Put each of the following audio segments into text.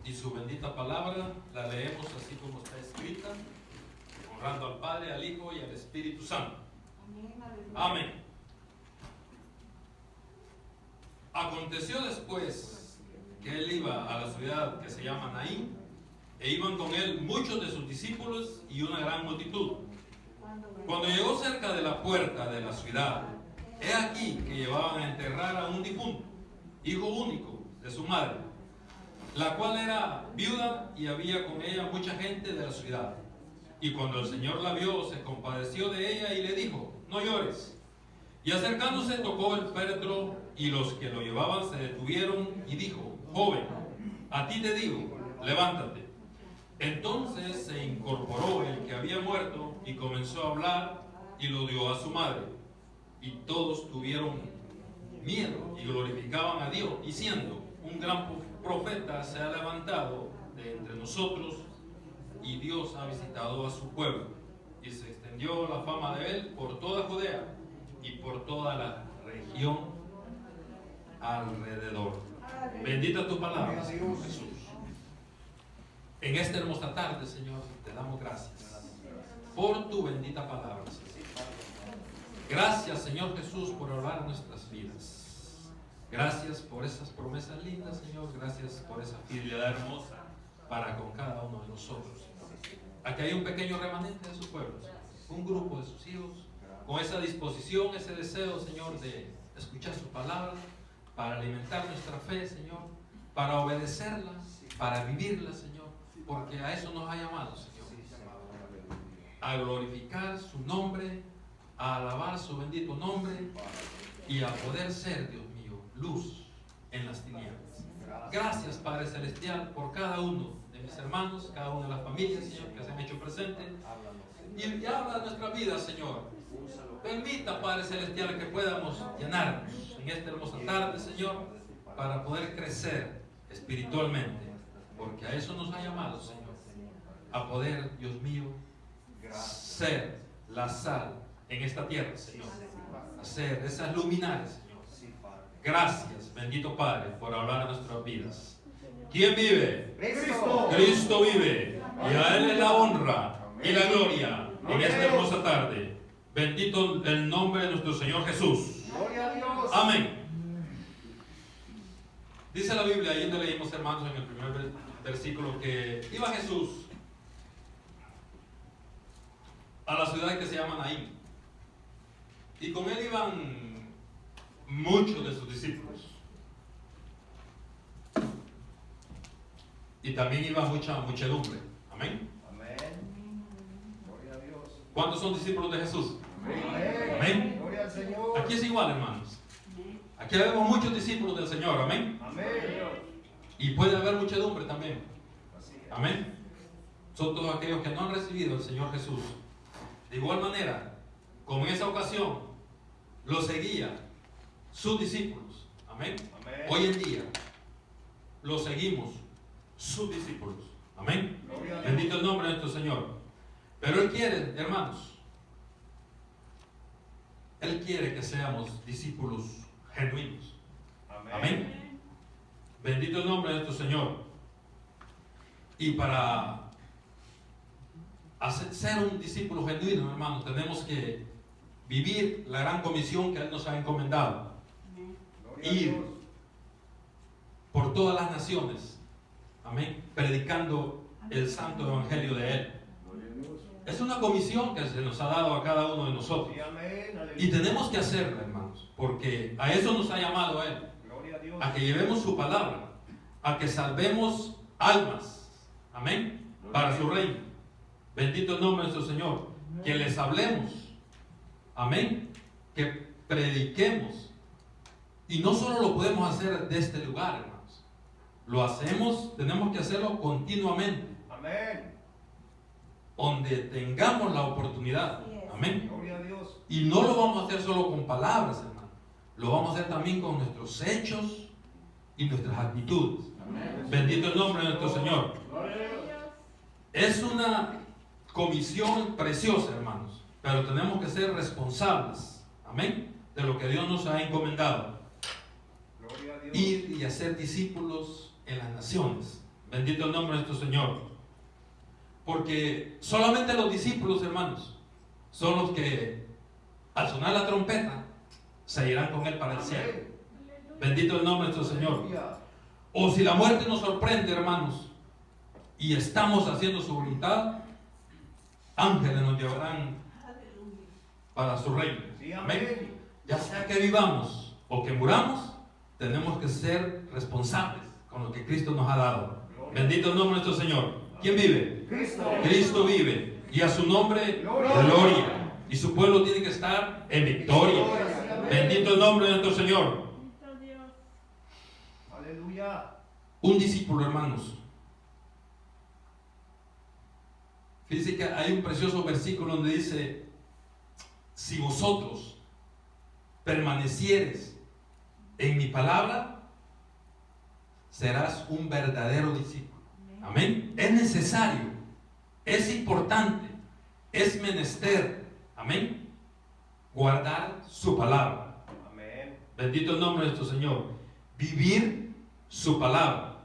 y su bendita palabra la leemos así como está escrita, honrando al Padre, al Hijo y al Espíritu Santo. Amén. Aconteció después que él iba a la ciudad que se llama Naín, e iban con él muchos de sus discípulos y una gran multitud. Cuando llegó cerca de la puerta de la ciudad, he aquí que llevaban a enterrar a un difunto, hijo único de su madre, la cual era viuda, y había con ella mucha gente de la ciudad. Y cuando el Señor la vio, se compadeció de ella y le dijo: no llores. Y acercándose tocó el féretro, y los que lo llevaban se detuvieron, y dijo: joven, a ti te digo, levántate. Entonces se incorporó el que había muerto y comenzó a hablar, y lo dio a su madre. Y todos tuvieron miedo y glorificaban a Dios, diciendo: un gran profeta se ha levantado de entre nosotros, y Dios ha visitado a su pueblo. Y se extendió la fama de él por toda Judea y por toda la región alrededor. Bendita tu palabra, Señor Jesús. En esta hermosa tarde, Señor, te damos gracias por tu bendita palabra, Señor. Gracias, Señor Jesús, por hablar nuestras vidas. Gracias por esas promesas lindas, Señor. Gracias por esa fidelidad hermosa para con cada uno de nosotros. Aquí hay un pequeño remanente de sus pueblos, un grupo de sus hijos, con esa disposición, ese deseo, Señor, de escuchar su palabra, para alimentar nuestra fe, Señor, para obedecerla, para vivirla, Señor, porque a eso nos ha llamado, Señor, a glorificar su nombre, a alabar su bendito nombre y a poder ser, Dios mío, luz en las tinieblas. Gracias, Padre Celestial, por cada uno de mis hermanos, cada una de las familias, Señor, que se han hecho presentes, y habla de nuestra vida, Señor. Permita, Padre Celestial, que podamos llenarnos en esta hermosa tarde, Señor, para poder crecer espiritualmente, porque a eso nos ha llamado, Señor, a poder, Dios mío, ser la sal en esta tierra, Señor, a ser esas luminarias, Señor. Gracias, bendito Padre, por hablar a nuestras vidas. ¿Quién vive? Cristo. Cristo vive, y a Él es la honra y la gloria en esta hermosa tarde. Bendito el nombre de nuestro Señor Jesús. Gloria a Dios. Amén. Dice la Biblia, ahí donde leímos, hermanos, en el primer versículo, que iba Jesús a la ciudad que se llama Naín, y con él iban muchos de sus discípulos, y también iba mucha muchedumbre. Amén. Amén. Gloria a Dios. ¿Cuántos son discípulos de Jesús? Amén. Amén. Gloria al Señor. Aquí es igual, hermanos. Aquí vemos muchos discípulos del Señor. Amén. Amén. Y puede haber muchedumbre también. Así es. Amén. Son todos aquellos que no han recibido al Señor Jesús. De igual manera, como en esa ocasión lo seguían sus discípulos. Amén. Amén. Hoy en día lo seguimos sus discípulos. Amén. Gloria a Dios. Bendito el nombre de nuestro Señor. Pero Él quiere, hermanos, Él quiere que seamos discípulos genuinos. Amén. Amén. Bendito el nombre de nuestro Señor. Y para ser un discípulo genuino, hermanos, tenemos que vivir la gran comisión que Él nos ha encomendado. Gloria a Ir Dios. por todas las naciones. Amén. Predicando el santo evangelio de Él. Gloria a Dios. Es una comisión que se nos ha dado a cada uno de nosotros. Sí, amén. Aleluya. Y tenemos que hacerla, hermanos, porque a eso nos ha llamado Él. Gloria a Dios. A que llevemos su palabra, a que salvemos almas, amén, para su reino. Bendito el nombre de nuestro Señor. Que les hablemos, amén, que prediquemos. Y no solo lo podemos hacer de este lugar, hermanos, lo hacemos, tenemos que hacerlo continuamente, Amén. donde tengamos la oportunidad, amén. Gloria a Dios. Y no lo vamos a hacer solo con palabras, hermano. Lo vamos a hacer también con nuestros hechos y nuestras actitudes. Amén. Bendito el nombre de nuestro Señor. Gloria a Dios. Es una comisión preciosa, hermanos. Pero tenemos que ser responsables, amén, de lo que Dios nos ha encomendado. Gloria a Dios. Ir y hacer discípulos en las naciones. Bendito el nombre de nuestro Señor. Porque solamente los discípulos, hermanos, son los que al sonar la trompeta se irán con Él para el cielo. Bendito el nombre de nuestro Señor. O si la muerte nos sorprende, hermanos, y estamos haciendo su voluntad, ángeles nos llevarán para su reino. Amén. Ya sea que vivamos o que muramos, tenemos que ser responsables con lo que Cristo nos ha dado. Bendito el nombre de nuestro Señor. ¿Quién vive? Cristo vive. Y a su nombre, gloria. Y su pueblo tiene que estar en victoria. Bendito el nombre de nuestro Señor. Aleluya. Un discípulo, hermanos. Fíjense que hay un precioso versículo donde dice: si vosotros permanecieres en mi palabra, serás un verdadero discípulo. Amén. Es necesario, es importante, es menester, amén, guardar su palabra. Amén. Bendito el nombre de nuestro Señor. Vivir su palabra,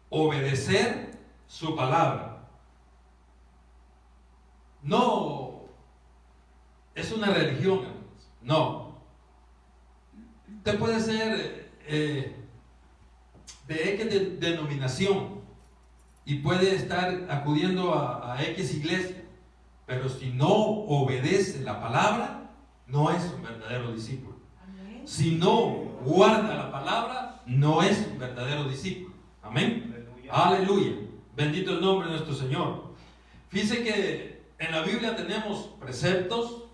obedecer su palabra. No es una religión, hermanos. No. Usted puede ser de X denominación y puede estar acudiendo a X iglesia, pero si no obedece la palabra, no es un verdadero discípulo. Amén. Si no guarda la palabra, no es un verdadero discípulo. Amén. Aleluya. Aleluya. Bendito el nombre de nuestro Señor. Fíjese que en la Biblia tenemos preceptos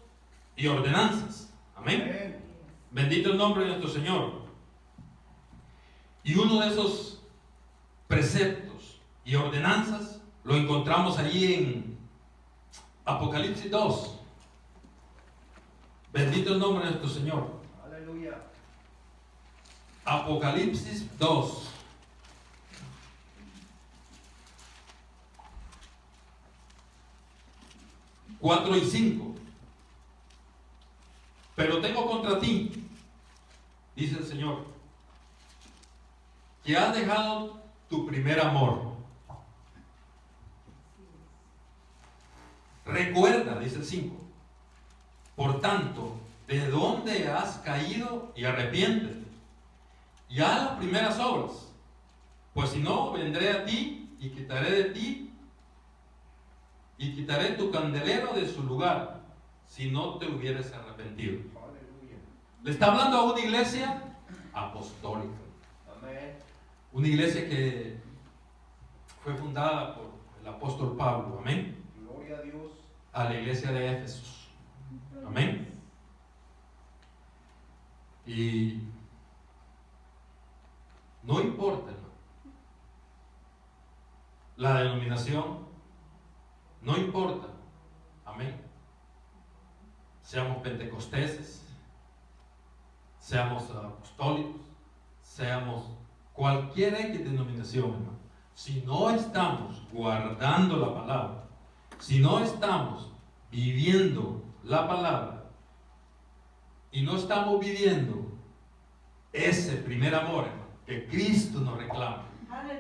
y ordenanzas. Amén. Amén. Bendito el nombre de nuestro Señor. Y uno de esos preceptos y ordenanzas lo encontramos allí en Apocalipsis 2. Bendito el nombre de nuestro Señor. Aleluya. Apocalipsis 2. Cuatro y 5. Pero tengo contra ti, dice el Señor, que has dejado tu primer amor. Recuerda, dice el 5, por tanto, de dónde has caído y arrepiéntete. Y haz las primeras obras, pues si no, vendré a ti y quitaré de ti y quitaré tu candelero de su lugar, si no te hubieras arrepentido. Aleluya. Le está hablando a una iglesia apostólica. Amén. Una iglesia que fue fundada por el apóstol Pablo. Amén. Gloria a Dios. A la iglesia de Éfeso. Amén. Y no importa, ¿no?, la denominación, no importa. Amén. Seamos pentecosteses, seamos apostólicos, seamos cualquier denominación, hermano. Si no estamos guardando la palabra, si no estamos viviendo la palabra y no estamos viviendo ese primer amor, hermano, que Cristo nos reclama.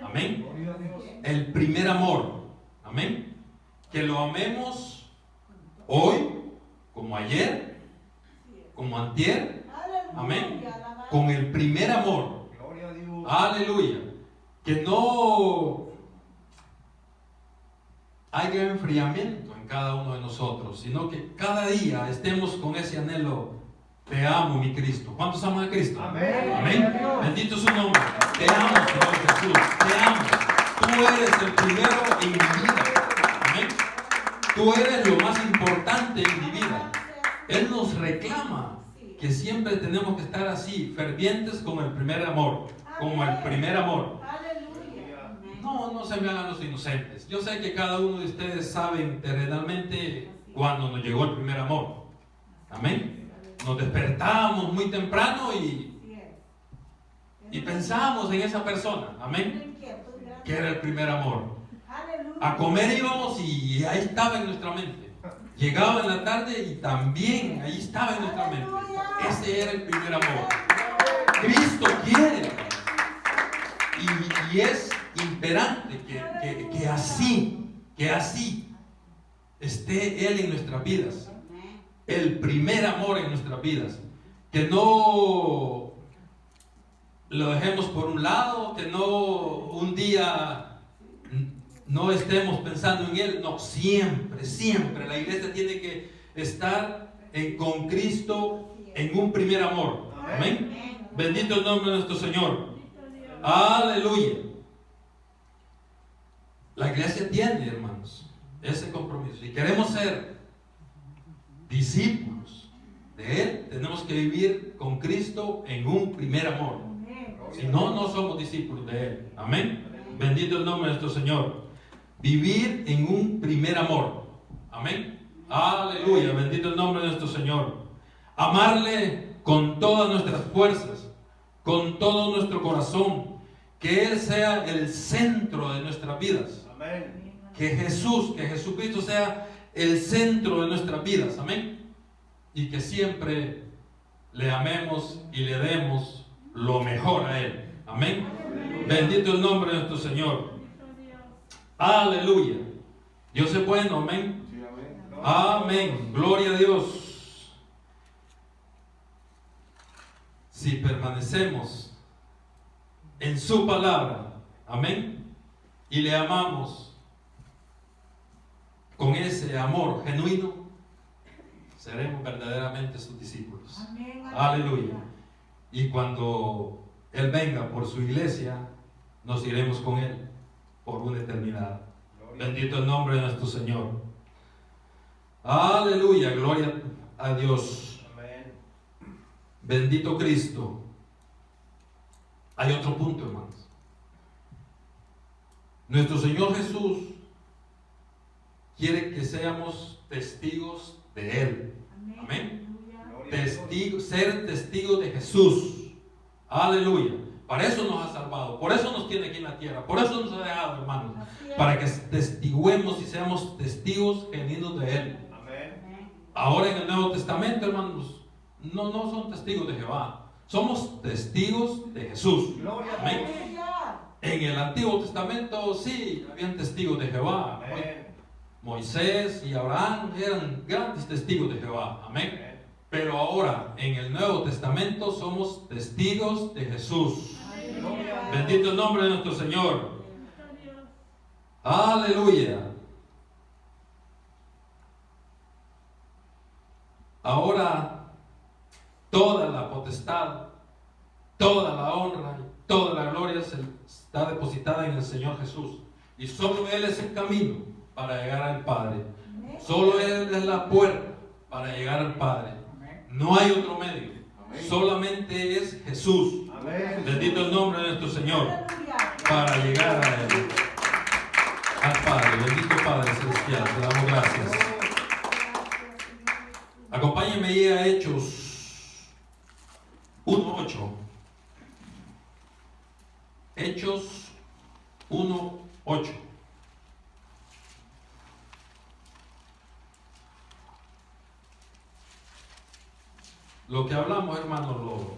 Amén. El primer amor. Amén. Que lo amemos hoy, como ayer, como antier. Amén. Con el primer amor. Aleluya. Que no haya enfriamiento en cada uno de nosotros, sino que cada día estemos con ese anhelo. Te amo, mi Cristo. ¿Cuántos aman a Cristo? Amén. Amén. Bendito su nombre. Te amo, Señor Jesús. Te amo. Tú eres el primero en mi vida. Amén. Tú eres lo más importante en mi vida. Él nos reclama que siempre tenemos que estar así, fervientes con el primer amor. Como el primer amor. No se me hagan los inocentes. Yo sé que cada uno de ustedes saben terrenalmente cuando nos llegó el primer amor. Amén. Nos despertamos muy temprano y pensamos en esa persona. Amén. Que era el primer amor. A comer íbamos y ahí estaba en nuestra mente. Llegaba en la tarde y también ahí estaba en nuestra mente. Ese era el primer amor. Cristo quiere. Y es imperante que así esté Él en nuestras vidas. El primer amor en nuestras vidas. Que no lo dejemos por un lado, que no un día no estemos pensando en Él. No, siempre la iglesia tiene que estar con Cristo en un primer amor. Amén. Bendito el nombre de nuestro Señor. Aleluya. La iglesia tiene, hermanos, ese compromiso. Si queremos ser discípulos de Él, tenemos que vivir con Cristo en un primer amor. Si no, no somos discípulos de Él. Amén. Bendito el nombre de nuestro Señor. Vivir en un primer amor. Amén. Aleluya. Bendito el nombre de nuestro Señor. Amarle con todas nuestras fuerzas, con todo nuestro corazón. Que Él sea el centro de nuestras vidas. Amén. Que Jesucristo sea el centro de nuestras vidas. Amén. Y que siempre le amemos y le demos lo mejor a Él. Amén. Bendito el nombre de nuestro Señor. Aleluya. Dios es bueno. Amén. Amén. Gloria a Dios. Si permanecemos en su palabra, amén, y le amamos con ese amor genuino, seremos verdaderamente sus discípulos. Amén. Aleluya. Y cuando Él venga por su iglesia, nos iremos con Él por una eternidad. Bendito el nombre de nuestro Señor. Aleluya. Gloria a Dios. Amén. Bendito Cristo. Hay otro punto, hermanos. Nuestro Señor Jesús quiere que seamos testigos de Él. Amén. Ser testigos de Jesús. Aleluya. Para eso nos ha salvado. Por eso nos tiene aquí en la tierra. Por eso nos ha dejado, hermanos. Para que testiguemos y seamos testigos genuinos de Él. Amén. Ahora en el Nuevo Testamento, hermanos, no son testigos de Jehová. Somos testigos de Jesús. Amén. En el Antiguo Testamento sí, habían testigos de Jehová. Amén. Moisés y Abraham eran grandes testigos de Jehová. Amén. Pero ahora en el Nuevo Testamento somos testigos de Jesús. Bendito el nombre de nuestro Señor. Aleluya. Ahora toda la potestad, toda la honra, toda la gloria está depositada en el Señor Jesús. Y solo Él es el camino para llegar al Padre. Solo Él es la puerta para llegar al Padre. No hay otro medio. Solamente es Jesús. Bendito el nombre de nuestro Señor para llegar a Él, al Padre. Bendito Padre Celestial, te damos gracias. Acompáñenme ahí a Hechos 1:8. Hechos 1:8. Lo que hablamos, hermanos, lo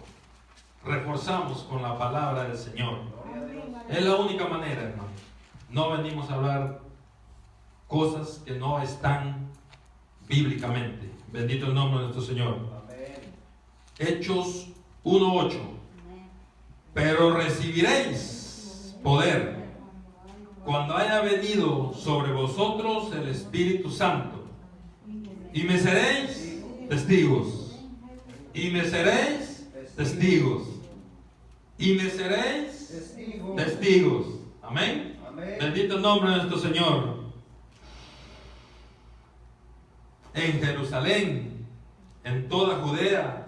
reforzamos con la palabra del Señor. Es la única manera, hermano. No venimos a hablar cosas que no están bíblicamente. Bendito el nombre de nuestro Señor. Hechos 1:8. Pero recibiréis poder cuando haya venido sobre vosotros el Espíritu Santo, y me seréis testigos. Y me seréis testigos. Y me seréis testigos. Amén. Bendito el nombre de nuestro Señor. En Jerusalén, en toda Judea,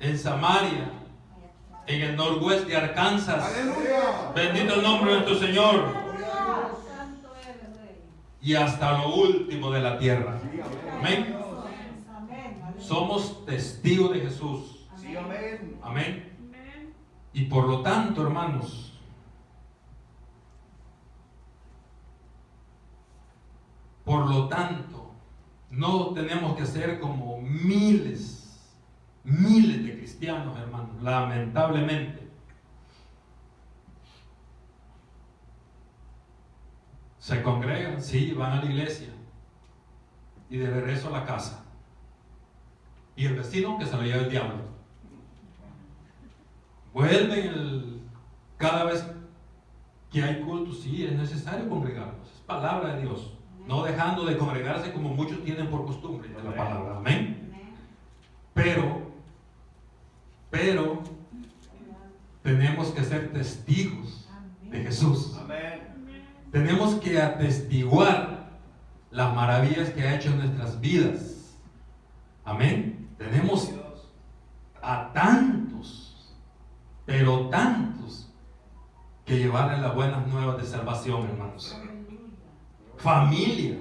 en Samaria, en el noroeste de Arkansas. ¡Aleluya! Bendito el nombre de nuestro Señor. Y hasta lo último de la tierra. Amén. Somos testigos de Jesús. Sí, amén. Amén. Y por lo tanto, hermanos, no tenemos que ser como miles de cristianos, hermanos, lamentablemente. Se congregan, sí, van a la iglesia y de regreso a la casa. Y el vecino que se lo lleva el diablo. Vuelven cada vez que hay culto, sí, es necesario congregarnos. Es palabra de Dios. No dejando de congregarse como muchos tienen por costumbre de la palabra. Amén. Pero tenemos que ser testigos de Jesús. Tenemos que atestiguar las maravillas que ha hecho en nuestras vidas. Amén. Tenemos a tantos, pero tantos, que llevarle las buenas nuevas de salvación, hermanos. Familia,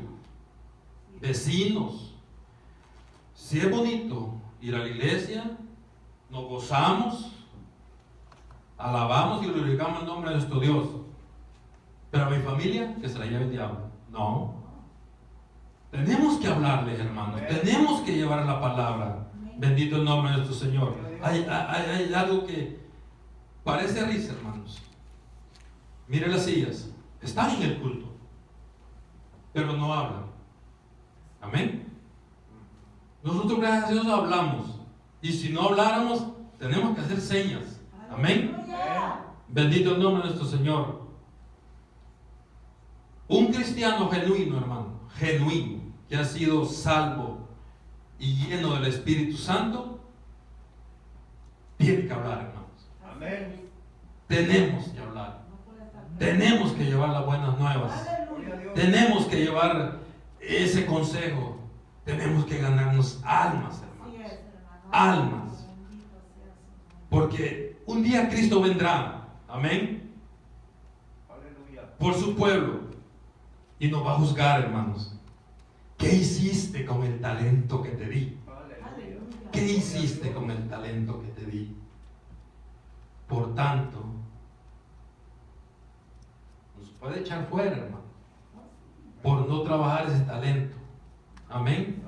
vecinos. Si es bonito ir a la iglesia, nos gozamos, alabamos y glorificamos el nombre de nuestro Dios. Pero a mi familia, que se la lleve el diablo. No. Tenemos que hablarles, hermanos. Tenemos que llevar la palabra. Bendito el nombre de nuestro Señor. Hay algo que parece risa, hermanos. Mire las sillas. Están en el culto, pero no hablan. Amén. Nosotros, gracias a Dios, hablamos. Y si no habláramos, tenemos que hacer señas. Amén. Bendito el nombre de nuestro Señor. Un cristiano genuino, hermano, genuino, que ha sido salvo y lleno del Espíritu Santo, tiene que hablar, hermanos. Amén. Tenemos que hablar. Tenemos que llevar las buenas nuevas. Tenemos que llevar ese consejo. Tenemos que ganarnos almas, hermanos. Almas. Porque un día Cristo vendrá. Amén. Por su pueblo. Y nos va a juzgar, hermanos. ¿Qué hiciste con el talento que te di? ¿Qué hiciste con el talento que te di? Por tanto, nos puede echar fuera, hermano, por no trabajar ese talento. Amén.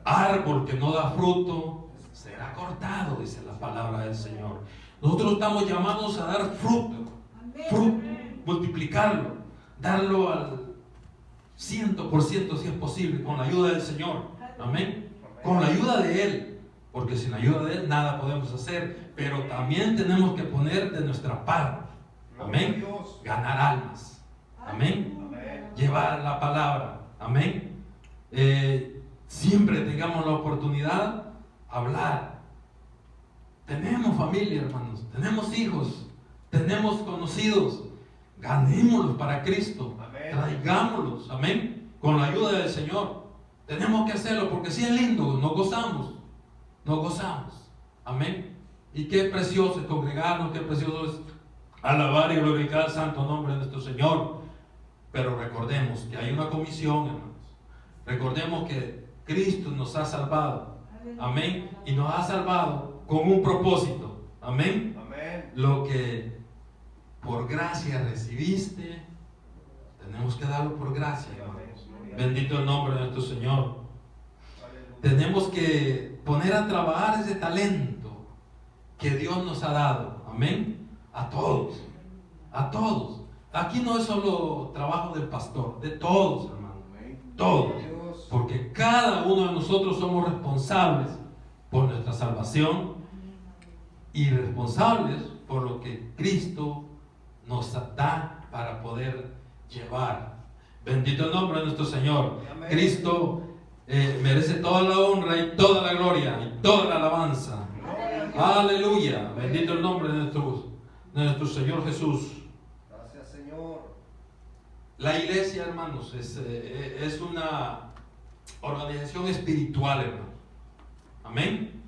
Árbol que no da fruto será cortado, dice la palabra del Señor. Nosotros estamos llamados a dar fruto, multiplicarlo, darlo al 100% si es posible, con la ayuda del Señor. Amén. Con la ayuda de Él, porque sin la ayuda de Él nada podemos hacer, pero también tenemos que poner de nuestra parte. Amén. Ganar almas. Amén. Llevar la palabra. Amén. Siempre tengamos la oportunidad hablar. Tenemos familia, hermanos, tenemos hijos, tenemos conocidos. Ganémoslos para Cristo. Traigámoslos, amén, con la ayuda del Señor. Tenemos que hacerlo porque si es lindo, nos gozamos, amén. Y qué precioso es congregarnos, qué precioso es alabar y glorificar el santo nombre de nuestro Señor. Pero recordemos que hay una comisión, hermanos. Recordemos que Cristo nos ha salvado, amén, y nos ha salvado con un propósito, amén. Lo que por gracia recibiste, tenemos que darlo por gracia, hermanos. Bendito el nombre de nuestro Señor. Tenemos que poner a trabajar ese talento que Dios nos ha dado. Amén. A todos. A todos. Aquí no es solo trabajo del pastor, de todos, hermanos. Todos. Porque cada uno de nosotros somos responsables por nuestra salvación y responsables por lo que Cristo nos da para poder llevar. Bendito el nombre de nuestro Señor. Amén. Cristo merece toda la honra y toda la gloria y toda la alabanza. Aleluya. Bendito el nombre de nuestro Señor Jesús. Gracias, Señor. La iglesia, hermanos, es una organización espiritual, hermanos. Amén.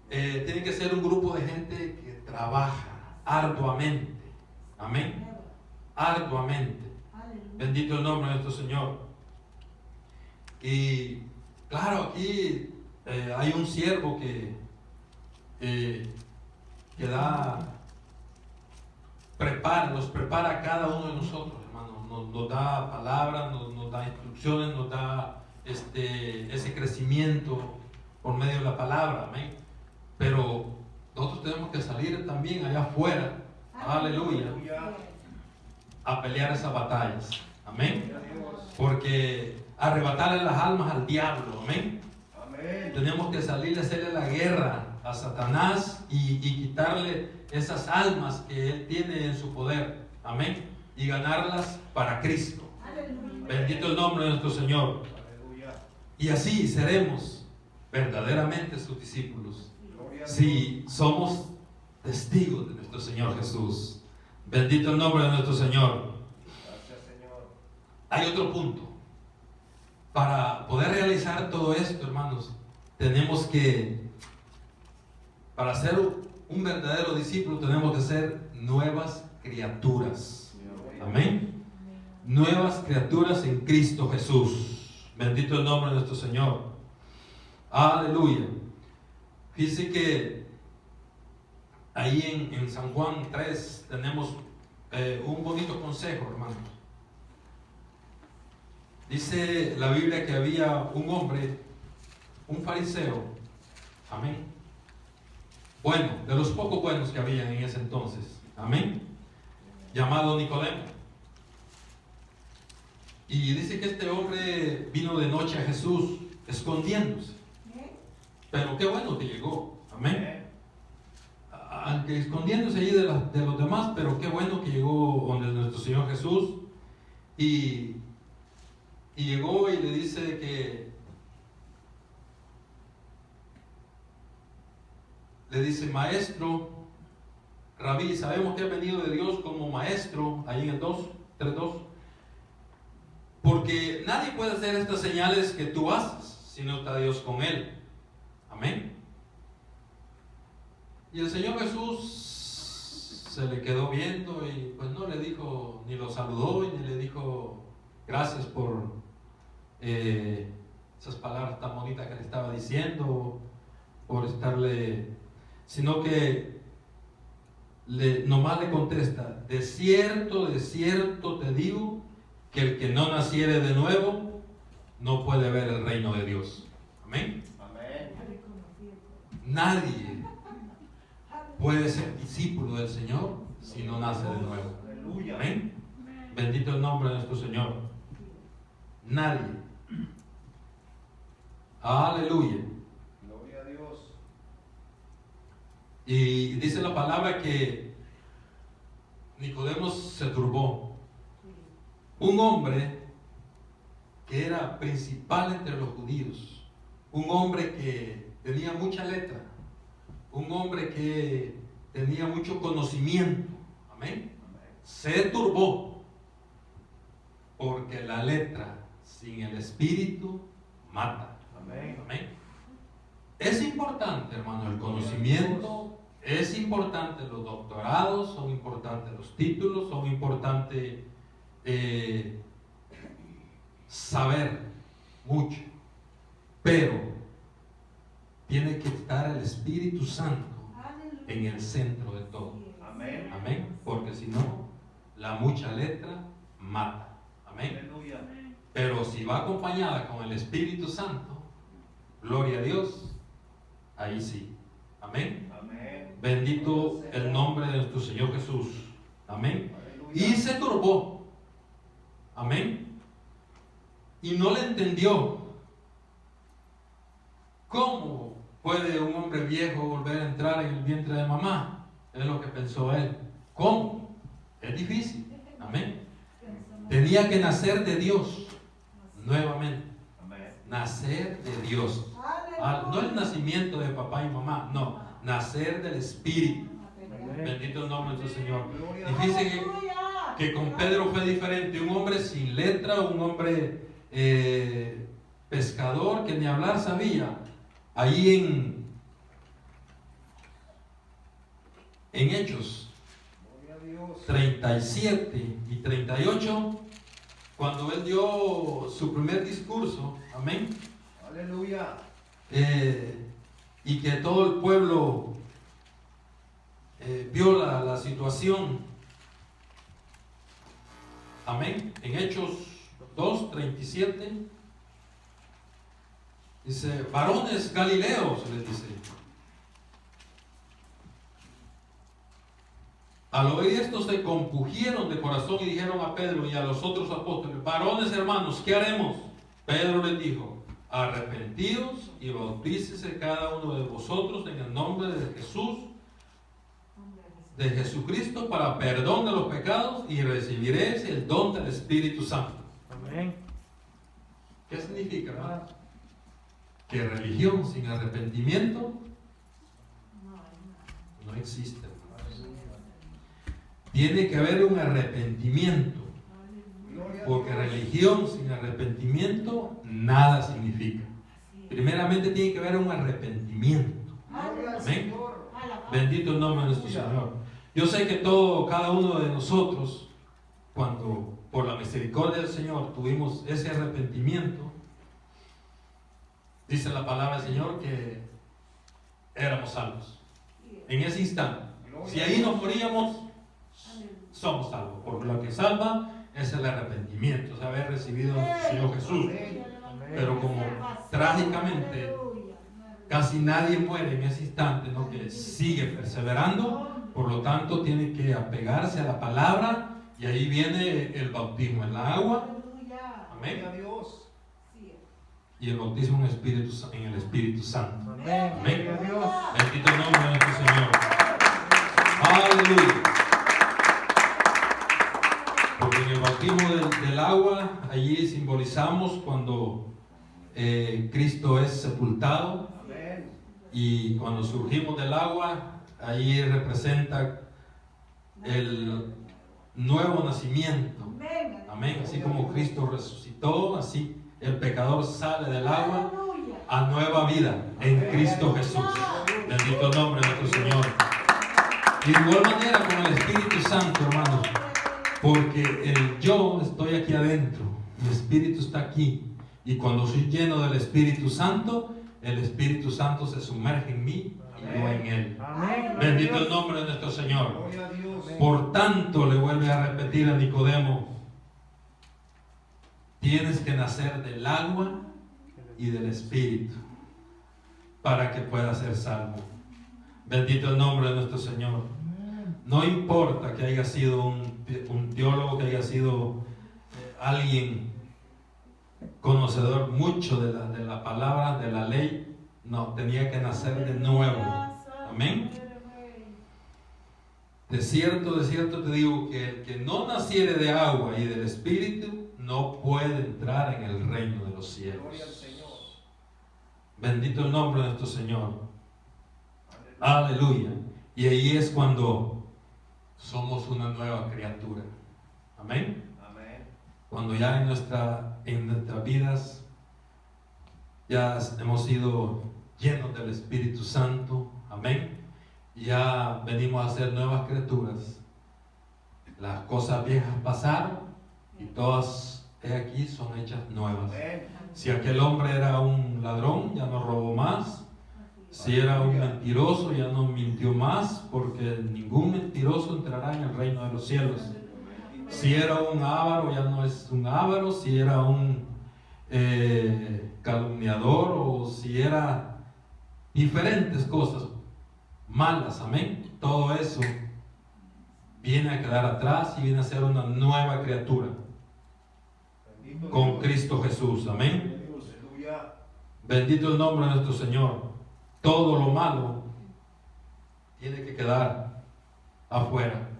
Tiene que ser un grupo de gente que trabaja arduamente. Amén. Arduamente. Bendito el nombre de nuestro Señor. Y claro, aquí hay un siervo que nos prepara a cada uno de nosotros, hermanos. Nos da palabras, nos da instrucciones, nos da ese crecimiento por medio de la palabra. Amén. Pero nosotros tenemos que salir también allá afuera. Aleluya. A pelear esas batallas. Amén. Gloria a Dios. Porque arrebatarle las almas al diablo. Amén. Amén. Tenemos que salir a hacerle la guerra a Satanás y quitarle esas almas que él tiene en su poder. Amén. Y ganarlas para Cristo. Bendito el nombre de nuestro Señor. Aleluya. Y así seremos verdaderamente sus discípulos. Gloria a Dios. Si somos testigos de nuestro Señor Jesús. Bendito el nombre de nuestro Señor. Gracias, Señor. Hay otro punto. Para poder realizar todo esto, hermanos, tenemos que, para ser un verdadero discípulo, tenemos que ser nuevas criaturas. Amén. Nuevas criaturas en Cristo Jesús. Bendito el nombre de nuestro Señor. Aleluya. Fíjense que ahí en San Juan 3 tenemos un bonito consejo, hermanos. Dice la Biblia que había un hombre, un fariseo, amén, bueno, de los pocos buenos que había en ese entonces, amén, llamado Nicodemo. Y dice que este hombre vino de noche a Jesús escondiéndose, pero qué bueno que llegó, amén, aunque escondiéndose allí de los demás, pero qué bueno que llegó donde nuestro Señor Jesús. Y llegó y le dice que, le dice, maestro, rabí, sabemos que ha venido de Dios como maestro, ahí en el 3:2, porque nadie puede hacer estas señales que tú haces si no está Dios con él. Amén. Y el Señor Jesús se le quedó viendo y pues no le dijo, ni lo saludó y ni le dijo gracias por esas palabras tan bonitas que le estaba diciendo, por estarle, sino que nomás le contesta, de cierto te digo, que el que no naciere de nuevo no puede ver el reino de Dios. Amén. Amén. Nadie puede ser discípulo del Señor si no nace de nuevo. Aleluya. Amén. Bendito el nombre de nuestro Señor. Nadie. Aleluya. Gloria a Dios. Y dice la palabra que Nicodemo se turbó. Un hombre que era principal entre los judíos, un hombre que tenía mucha letra, un hombre que tenía mucho conocimiento, amén, se turbó, porque la letra sin el espíritu mata. Amén. Amén. Es importante, hermano, el conocimiento, es importante los doctorados, son importantes los títulos, son importantes saber mucho, pero tiene que estar el Espíritu Santo en el centro de todo. Amén. Amén. Porque si no, la mucha letra mata. Amén. Aleluya. Pero si va acompañada con el Espíritu Santo, gloria a Dios, ahí sí. Amén. Amén. Bendito el nombre de nuestro Señor Jesús. Amén. Aleluya. Y se turbó. Amén. Y no le entendió. ¿Cómo puede un hombre viejo volver a entrar en el vientre de mamá? Es lo que pensó él. ¿Cómo? Es difícil. Amén. Tenía que nacer de Dios nuevamente. Amén. Nacer de Dios. No el nacimiento de papá y mamá, no. Nacer del Espíritu. Bendito el nombre de nuestro Señor. Gloria Y a Dios. dice que con Pedro fue diferente. Un hombre sin letra, un hombre pescador que ni hablar sabía. Ahí en Hechos Gloria a Dios. 37 y 38, cuando él dio su primer discurso, amén, Aleluya. y que todo el pueblo vio la situación, amén, en Hechos 2:37 dice, varones galileos, les dice, Al oír esto se compungieron de corazón y dijeron a Pedro y a los otros apóstoles: varones hermanos, ¿qué haremos? Pedro les dijo: arrepentidos y bautícese cada uno de vosotros en el nombre de Jesús, de Jesucristo, para perdón de los pecados, y recibiréis el don del Espíritu Santo. Amén. ¿Qué significa, hermano? Que religión sin arrepentimiento no existe. Tiene que haber un arrepentimiento, porque religión sin arrepentimiento nada significa. Primeramente tiene que haber un arrepentimiento. Amén. Bendito el nombre de nuestro Señor. Yo sé que cada uno de nosotros, cuando por la misericordia del Señor tuvimos ese arrepentimiento, dice la palabra del Señor que éramos salvos. En ese instante, si ahí nos moríamos, somos salvos. Porque lo que salva es el arrepentimiento, es haber recibido al Señor Jesús. Pero como trágicamente casi nadie muere en ese instante, ¿no?, que sigue perseverando, por lo tanto tiene que apegarse a la palabra, y ahí viene el bautismo en la agua. Amén. Y el bautismo en el Espíritu Santo. Amén. Bendito el nombre de nuestro Señor. Aleluya. Porque en el bautismo del agua, allí simbolizamos cuando Cristo es sepultado. Y cuando surgimos del agua, allí representa el nuevo nacimiento. Amén. Así como Cristo resucitó, así el pecador sale del agua a nueva vida en Cristo Jesús. Bendito el nombre de nuestro Señor. Y de igual manera con el Espíritu Santo, hermanos, porque el yo estoy aquí adentro, mi Espíritu está aquí, y cuando soy lleno del Espíritu Santo, el Espíritu Santo se sumerge en mí y yo en él. Amén. Bendito el nombre de nuestro Señor. Por tanto, le vuelve a repetir a Nicodemo: tienes que nacer del agua y del Espíritu para que puedas ser salvo. Bendito el nombre de nuestro Señor. No importa que haya sido un teólogo, que haya sido alguien conocedor mucho de la palabra, de la ley. No, tenía que nacer de nuevo. Amén. De cierto te digo que el que no naciere de agua y del Espíritu no puede entrar en el reino de los cielos. Bendito el nombre de nuestro Señor. Aleluya. Y ahí es cuando somos una nueva criatura. Amén. Cuando ya en nuestras vidas ya hemos sido llenos del Espíritu Santo. Amén. Ya venimos a ser nuevas criaturas. Las cosas viejas pasaron y todas aquí son hechas nuevas. Si aquel hombre era un ladrón, ya no robó más. Si era un mentiroso, ya no mintió más, porque ningún mentiroso entrará en el reino de los cielos. Si era un avaro, ya no es un avaro. Si era un calumniador, o si era diferentes cosas malas, amén, todo eso viene a quedar atrás y viene a ser una nueva criatura con Cristo Jesús. Amén. Bendito el nombre de nuestro Señor. Todo lo malo tiene que quedar afuera.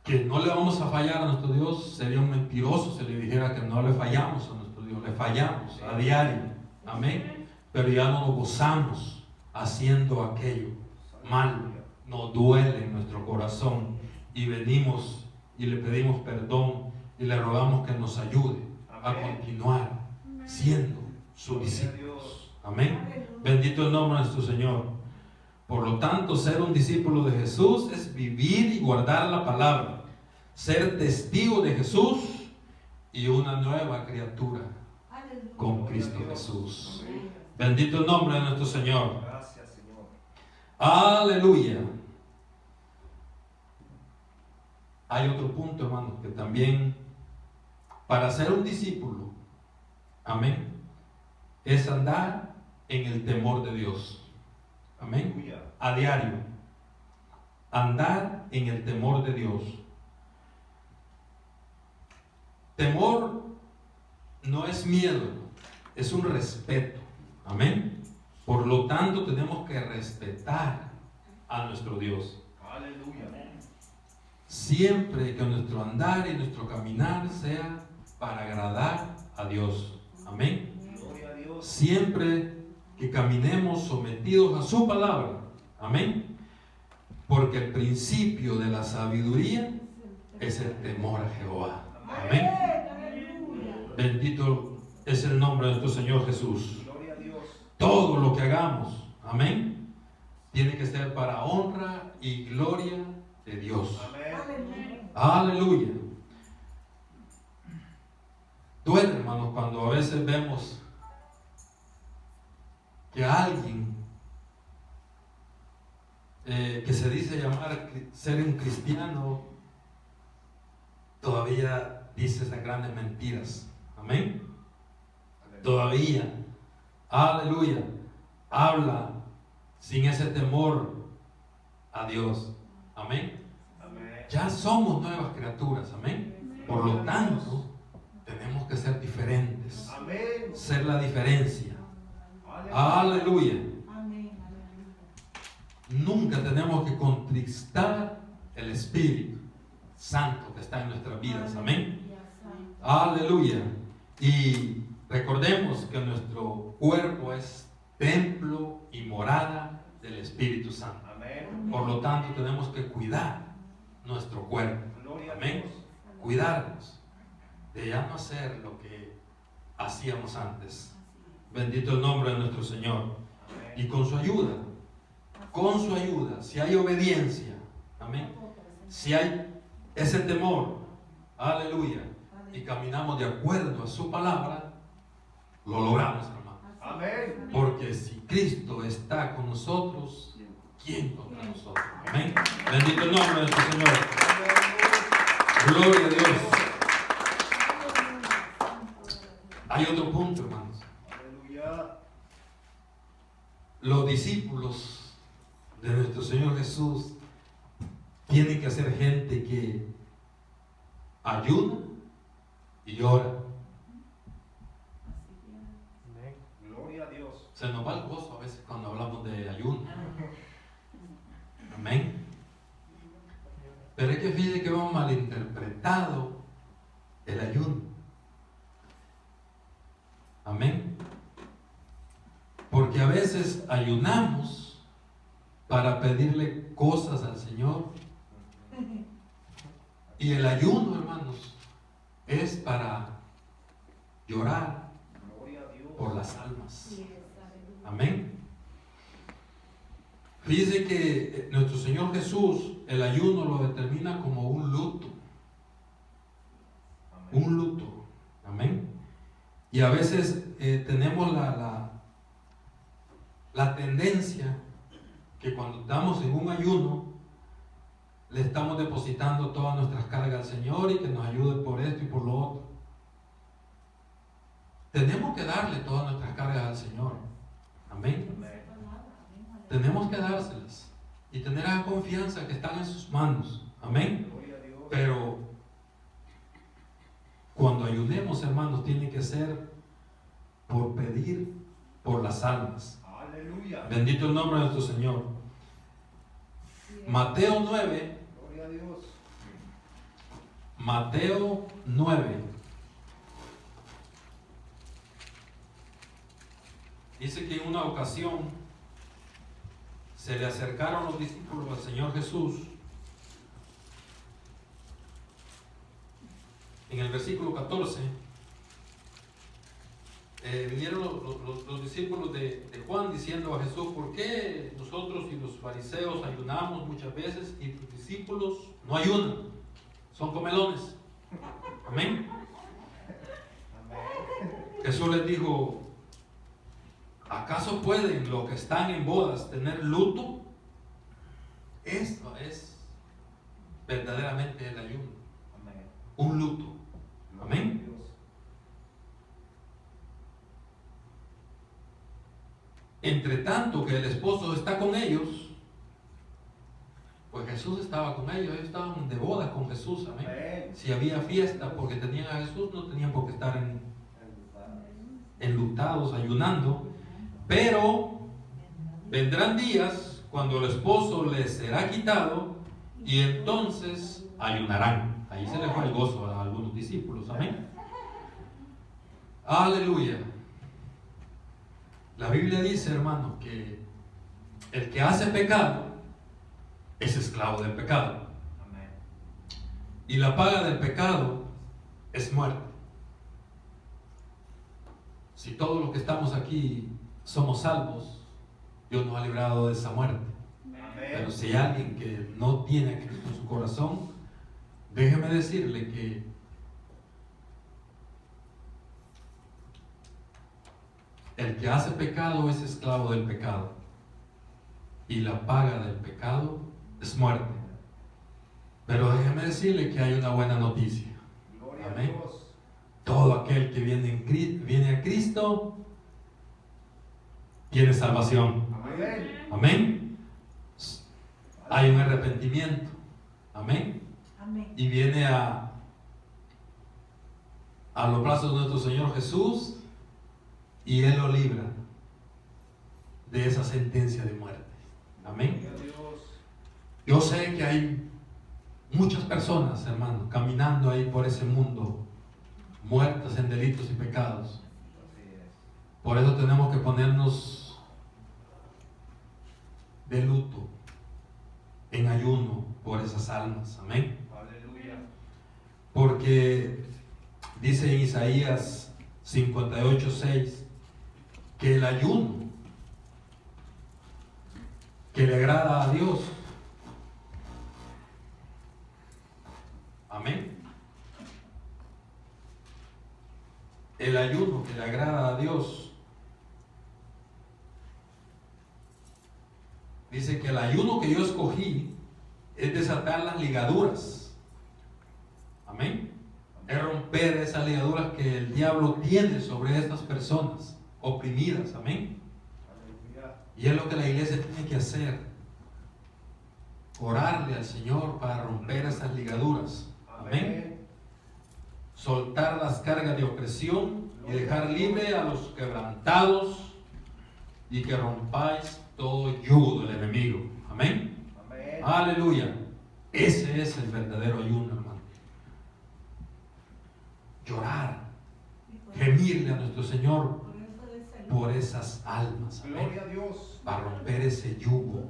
Que no le vamos a fallar a nuestro Dios, sería un mentiroso si le dijera que no le fallamos a nuestro Dios. Le fallamos a diario. Amén. Pero ya no nos gozamos haciendo aquello malo. Nos duele en nuestro corazón y venimos y le pedimos perdón y le rogamos que nos ayude a continuar siendo sus discípulos. Amén. Bendito el nombre de nuestro Señor. Por lo tanto, ser un discípulo de Jesús es vivir y guardar la palabra, ser testigo de Jesús y una nueva criatura con Cristo Jesús. Bendito el nombre de nuestro Señor. Gracias, Señor. Aleluya. Hay otro punto, hermano, que también para ser un discípulo, amén, es andar en el temor de Dios. Amén. A diario. andar en el temor de Dios. Temor no es miedo, es un respeto. Amén. Por lo tanto, tenemos que respetar a nuestro Dios. Aleluya. Siempre que nuestro andar y nuestro caminar sea para agradar a Dios. Amén. Gloria a Dios. Siempre que caminemos sometidos a su palabra. Amén. Porque el principio de la sabiduría es el temor a Jehová. Amén. Bendito es el nombre de nuestro Señor Jesús. Gloria a Dios. Todo lo que hagamos, amén, tiene que ser para honra y gloria de Dios. Amén. Aleluya. Duele, hermanos, cuando a veces vemos que alguien que se dice llamar ser un cristiano todavía dice esas grandes mentiras. Amén. Todavía, aleluya, habla sin ese temor a Dios. Amén. Amén. Ya somos nuevas criaturas. Amén. Por lo tanto, tenemos que ser diferentes. Amén. Ser la diferencia. Aleluya. Aleluya. Nunca tenemos que contristar el Espíritu Santo que está en nuestras vidas. Amén. Aleluya. Y recordemos que nuestro cuerpo es templo y morada del Espíritu Santo. Amén. Por lo tanto, tenemos que cuidar nuestro cuerpo. Gloria a Amén. Dios. Cuidarnos de ya no hacer lo que hacíamos antes. Bendito el nombre de nuestro Señor. Amén. Y con su ayuda, si hay obediencia, amén, si hay ese temor, aleluya, y caminamos de acuerdo a su palabra, lo logramos, hermano. Amén. Porque si Cristo está con nosotros, ¿quién contra nosotros? Amén. Bendito el nombre de nuestro Señor. Gloria a Dios. Hay otro punto, hermanos. Aleluya. Los discípulos de nuestro Señor Jesús tienen que ser gente que ayuna y ora. Gloria a Dios. Se nos va el gozo a veces cuando hablamos de ayuno. Amén. Pero es que fíjense que hemos malinterpretado el ayuno. Amén. Porque a veces ayunamos para pedirle cosas al Señor. Y el ayuno, hermanos, es para llorar Gloria a Dios. por las almas. Amén. Fíjense que nuestro Señor Jesús, el ayuno lo determina como un luto. Amén. Un luto. Amén. Y a veces tenemos la tendencia que cuando estamos en un ayuno, le estamos depositando todas nuestras cargas al Señor y que nos ayude por esto y por lo otro. Tenemos que darle todas nuestras cargas al Señor. Amén. Amén. Tenemos que dárselas y tener la confianza que están en sus manos. Amén. Gloria a Dios. Pero cuando ayunemos, hermanos, tiene que ser por pedir por las almas. Aleluya. Bendito el nombre de nuestro Señor. Mateo 9. Gloria a Dios. Mateo 9. Dice que en una ocasión se le acercaron los discípulos al Señor Jesús. En el versículo 14 vinieron los discípulos de Juan diciendo a Jesús: ¿por qué nosotros y los fariseos ayunamos muchas veces y tus discípulos no ayunan? Son comelones. Amén. Amén. Jesús les dijo: ¿acaso pueden los que están en bodas tener luto? Esto es verdaderamente el ayuno, Amén. un luto. Gloria a Amén. Dios. Entre tanto que el esposo está con ellos, pues Jesús estaba con ellos estaban de boda con Jesús, amén. Amén. Si había fiesta porque tenían a Jesús, no tenían por qué estar enlutados, ayunando. Pero vendrán días cuando el esposo les será quitado y entonces ayunarán. Ahí se les fue el gozo a algunos discípulos, amén. Aleluya. La Biblia dice, hermano, que el que hace pecado es esclavo del pecado. Amén. Y la paga del pecado es muerte. Si todos los que estamos aquí somos salvos, Dios nos ha librado de esa muerte. Pero Amén. si hay alguien que no tiene a Cristo en su corazón, déjeme decirle que el que hace pecado es esclavo del pecado. Y la paga del pecado es muerte. Pero déjeme decirle que hay una buena noticia. Gloria Amén. a Dios. Todo aquel que viene a Cristo tiene salvación. Amén. Amén. Hay un arrepentimiento. Amén. Amén. Y viene a los brazos de nuestro Señor Jesús y Él lo libra de esa sentencia de muerte. Amén. Gloria a Dios. Yo sé que hay muchas personas, hermanos, caminando ahí por ese mundo, muertas en delitos y pecados. Así es. Por eso tenemos que ponernos de luto, en ayuno por esas almas. Amén. Aleluya. Porque dice en Isaías 58:6 que el ayuno que le agrada a Dios, amén, el ayuno que le agrada a Dios, dice que el ayuno que yo escogí es desatar las ligaduras, amén, es romper esas ligaduras que el diablo tiene sobre estas personas oprimidas, amén. Aleluya. Y es lo que la iglesia tiene que hacer, orarle al Señor para romper esas ligaduras, amén. Soltar las cargas de opresión y dejar libre a los quebrantados y que rompáis todo yugo del enemigo, amén. Amén. Aleluya. Ese es el verdadero ayuno, hermano. Llorar, gemirle a nuestro Señor por esas almas, amén, Gloria a Dios. para romper ese yugo.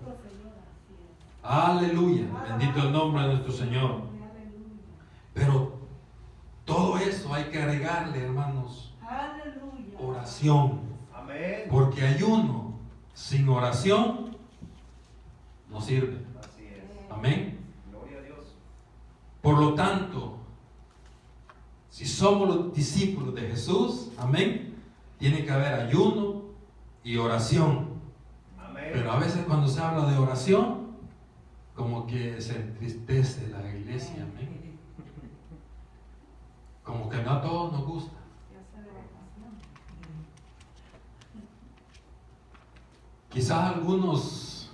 Aleluya, bendito el nombre de nuestro Señor. Pero todo eso hay que agregarle, hermanos, oración, Amén. porque ayuno sin oración no sirve, Así es. amén. Gloria a Dios. Por lo tanto, si somos los discípulos de Jesús, amén, tiene que haber ayuno y oración. Amén. Pero a veces cuando se habla de oración, como que se entristece la iglesia, amén. Como que no a todos nos gusta. Quizás algunos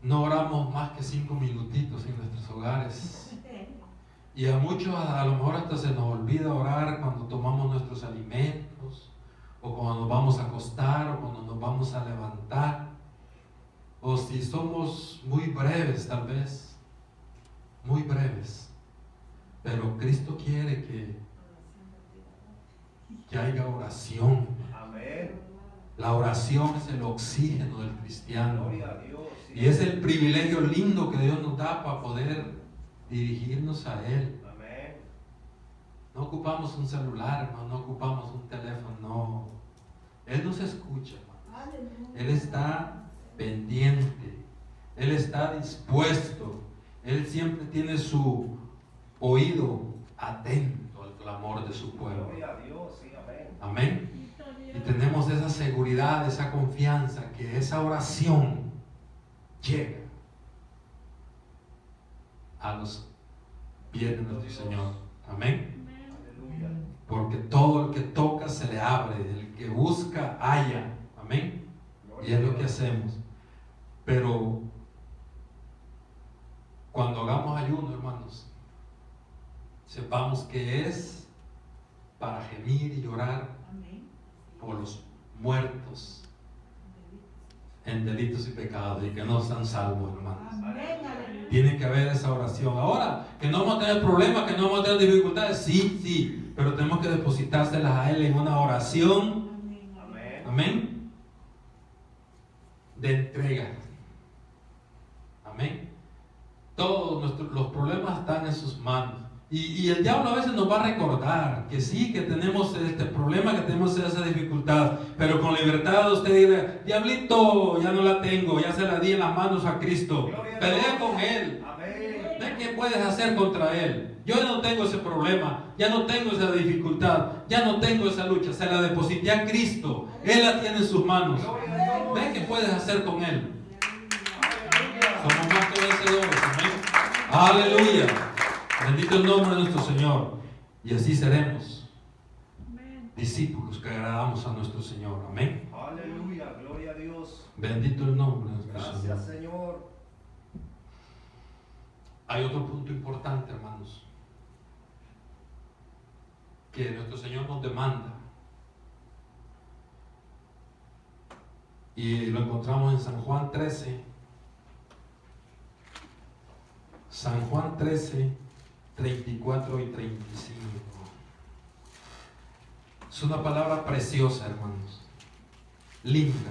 no oramos más que 5 minutitos en nuestros hogares. Y a muchos a lo mejor hasta se nos olvida orar cuando tomamos nuestros alimentos, o cuando nos vamos a acostar, o cuando nos vamos a levantar, o si somos muy breves tal vez, muy breves. Pero Cristo quiere que haya oración. Amén. La oración es el oxígeno del cristiano. Gloria a Dios. Sí. Y es el privilegio lindo que Dios nos da para poder dirigirnos a Él. Amén. No ocupamos un celular, hermano, no ocupamos un teléfono, no. Él nos escucha, hermano. Él está pendiente, Él está dispuesto, Él siempre tiene su oído atento al clamor de su pueblo. Gloria a Dios. Sí, amén. Amén. Y tenemos esa seguridad, esa confianza que esa oración llega a los pies de nuestro Señor. Amén. Aleluya. Porque todo el que toca se le abre, el que busca halla. Amén. Y es lo que hacemos. Pero cuando hagamos ayuno, hermanos, sepamos que es para gemir y llorar por los muertos en delitos y pecados y que no están salvos, hermanos. Tiene que haber esa oración. Ahora, que no vamos a tener problemas, que no vamos a tener dificultades, sí, pero tenemos que depositárselas a Él en una oración. Amén. De entrega. Amén. Todos los problemas están en sus manos. Y el diablo a veces nos va a recordar que sí, que tenemos este problema, que tenemos esa dificultad, pero con libertad usted dice: diablito, ya no la tengo, ya se la di en las manos a Cristo. Pelea con Él. Ve qué puedes hacer contra Él. Yo no tengo ese problema, ya no tengo esa dificultad, ya no tengo esa lucha, se la deposité a Cristo. Él la tiene en sus manos. Ve qué puedes hacer con Él. Somos más que vencedores. Amén. Aleluya. Bendito el nombre de nuestro Señor. Y así seremos discípulos que agradamos a nuestro Señor. Amén. Aleluya, gloria a Dios. Bendito el nombre de nuestro Señor. Gracias, Señor. Hay otro punto importante, hermanos, que nuestro Señor nos demanda. Y lo encontramos en San Juan 13. San Juan 13, 34 y 35. Es una palabra preciosa, hermanos. Linda.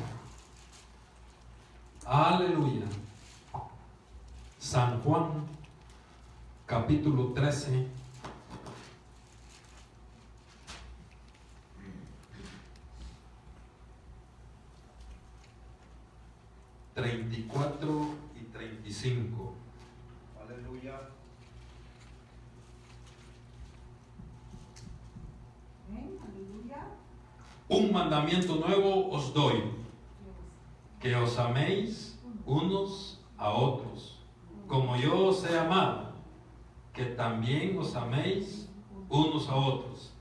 Aleluya. San Juan, capítulo 13. ...34 y 35. Aleluya. Un mandamiento nuevo os doy, que os améis unos a otros, como yo os he amado, que también os améis unos a otros.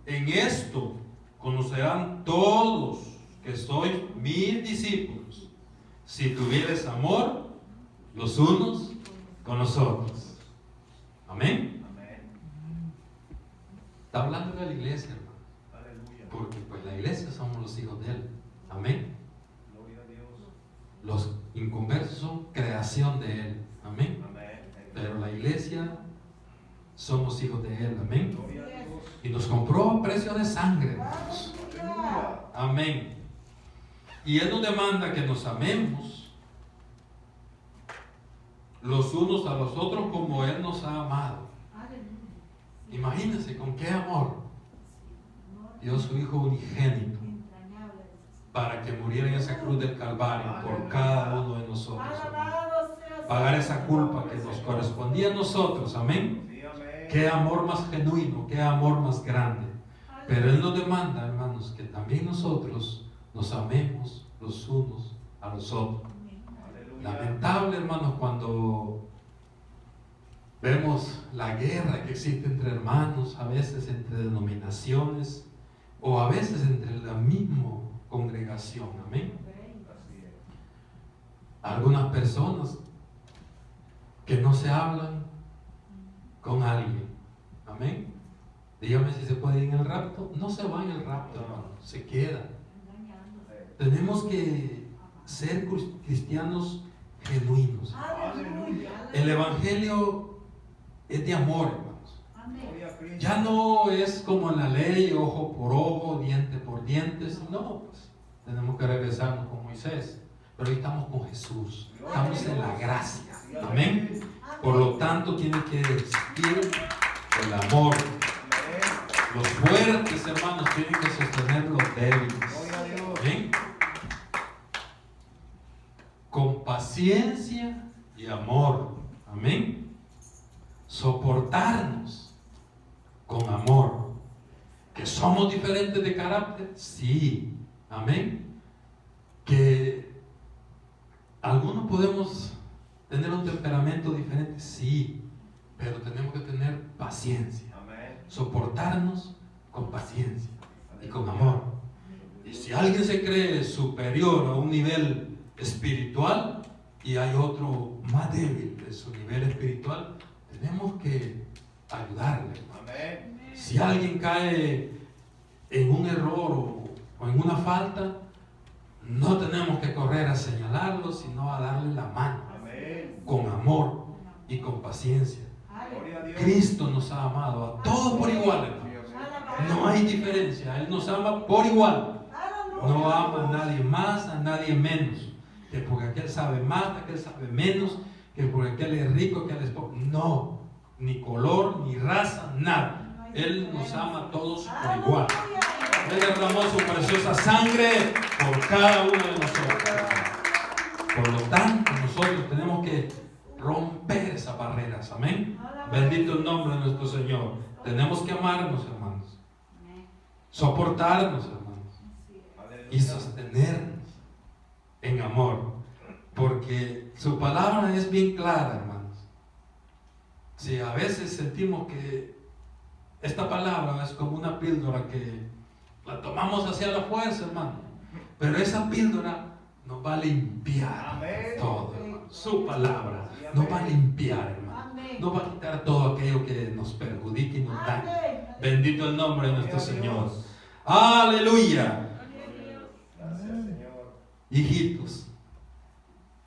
En esto conocerán todos que sois mis discípulos, si tuvieres amor los unos con los otros. Amén. Está hablando de la iglesia, hermano. Aleluya. Porque pues la iglesia somos los hijos de Él. Amén. Gloria a Dios. Los inconversos son creación de Él. Amén. Amén. Pero la iglesia somos hijos de Él. Amén. Gloria a Dios. Y nos compró a precio de sangre, hermanos. Aleluya. Amén. Y Él nos demanda que nos amemos los unos a los otros como Él nos ha amado. Imagínense con qué amor dio su Hijo unigénito para que muriera en esa cruz del Calvario por cada uno de nosotros. Amén. Pagar esa culpa que nos correspondía a nosotros. Amén. Sí, amén. Qué amor más genuino, qué amor más grande. Pero Él nos demanda, hermanos, que también nosotros nos amemos los unos a los otros. Aleluya. Lamentable, hermanos, cuando vemos la guerra que existe entre hermanos, a veces entre denominaciones o a veces entre la misma congregación. Amén. Así es. Algunas personas que no se hablan con alguien. Amén. Dígame si se puede ir en el rapto. No se va en el rapto, hermano, se queda. Tenemos que ser cristianos genuinos. Aleluya. El evangelio es de amor, hermanos. Gloria a Cristo. Ya no es como en la ley, ojo por ojo, diente por diente. No, pues tenemos que regresarnos con Moisés. Pero hoy estamos con Jesús. Estamos en la gracia. Amén. Por lo tanto, tiene que existir el amor. Amén. Los fuertes, hermanos, tienen que sostener los débiles. Gloria a Dios. Amén. Con paciencia y amor. Amén. Soportarnos con amor. ¿Que somos diferentes de carácter? Sí. Amén. Que algunos podemos tener un temperamento diferente. Sí. Pero tenemos que tener paciencia. Amén. Soportarnos con paciencia y con amor. Y si alguien se cree superior a un nivel espiritual y hay otro más débil de su nivel espiritual, tenemos que ayudarle. Amén. Si alguien cae en un error o en una falta, no tenemos que correr a señalarlo, sino a darle la mano, Amén. con amor y con paciencia. Gloria a Dios. Cristo nos ha amado a todos por igual, hermano. No hay diferencia, Él nos ama por igual. No ama a nadie más, a nadie menos. Que porque aquel sabe más, aquel sabe menos, que porque aquel es rico, aquel es pobre. No, ni color, ni raza, nada. Él nos ama a todos por igual. Él derramó su preciosa sangre por cada uno de nosotros. Por lo tanto, nosotros tenemos que romper esas barreras. Amén. Bendito el nombre de nuestro Señor. Tenemos que amarnos, hermanos. Soportarnos, hermanos. Y sostenernos en amor. Porque su palabra es bien clara, hermanos. Si a veces sentimos que esta palabra es como una píldora que la tomamos hacia la fuerza, hermano. Pero esa píldora nos va a limpiar todo, hermano. Su palabra nos va a limpiar, hermano. Nos va a quitar todo aquello que nos perjudique y nos dañe. Bendito el nombre de nuestro Señor. Aleluya. Gracias, Señor. Hijitos,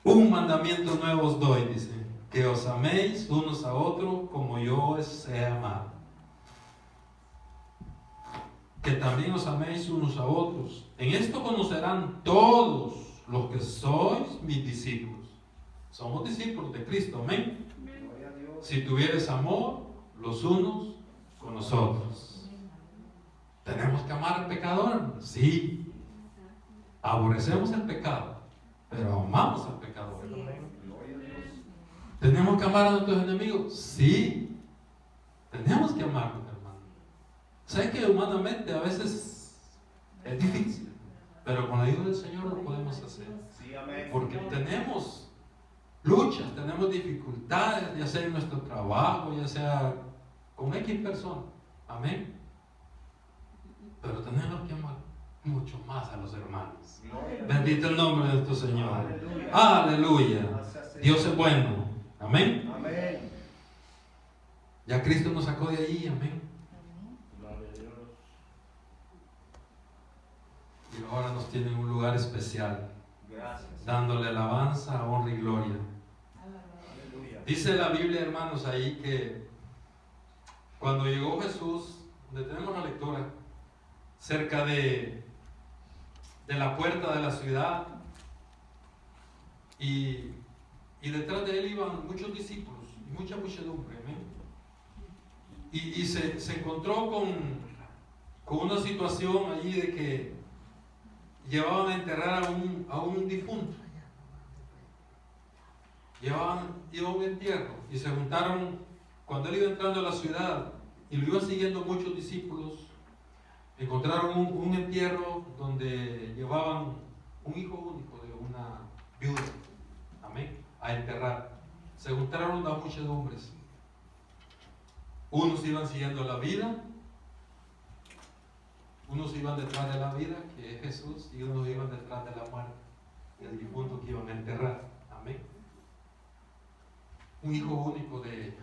un mandamiento nuevo os doy, dice, que os améis unos a otros como yo os he amado. Que también os améis unos a otros. En esto conocerán todos los que sois mis discípulos. Somos discípulos de Cristo, amén. Gloria a Dios. Si tuvieres amor los unos con los otros. ¿Tenemos que amar al pecador? Sí. Aborrecemos el pecado, pero amamos al pecador. Gloria a Dios. ¿Tenemos que amar a nuestros enemigos? Sí. Tenemos que amarlos, hermano. Sé que humanamente a veces es difícil, pero con la ayuda del Señor lo podemos hacer. Sí, amén. Porque tenemos luchas, tenemos dificultades, ya sea en nuestro trabajo, ya sea con X personas. Amén. Pero tenemos que amar mucho más a los hermanos. Gloria a Dios. Bendito el nombre de nuestro Señor. Aleluya. Aleluya. Gracias, Señor. Dios es bueno. Amén. Amén. Ya Cristo nos sacó de allí. Amén. Gloria a Dios. Y ahora nos tiene en un lugar especial, Gracias. dándole alabanza, honra y gloria. Aleluya. Dice la Biblia, hermanos, ahí que cuando llegó Jesús, donde tenemos la lectura, cerca de la puerta de la ciudad, y detrás de él iban muchos discípulos y mucha muchedumbre, amén. Y se encontró con una situación allí de que llevaban a enterrar a un difunto. Iba a un entierro y se juntaron, cuando él iba entrando a la ciudad y lo iban siguiendo muchos discípulos, encontraron un entierro donde llevaban un hijo único de una viuda, amén, a enterrar. Se juntaron las muchedumbres. Unos iban siguiendo la vida, unos iban detrás de la vida, que es Jesús, y unos iban detrás de la muerte, el difunto que iban a enterrar, amén. Un hijo único de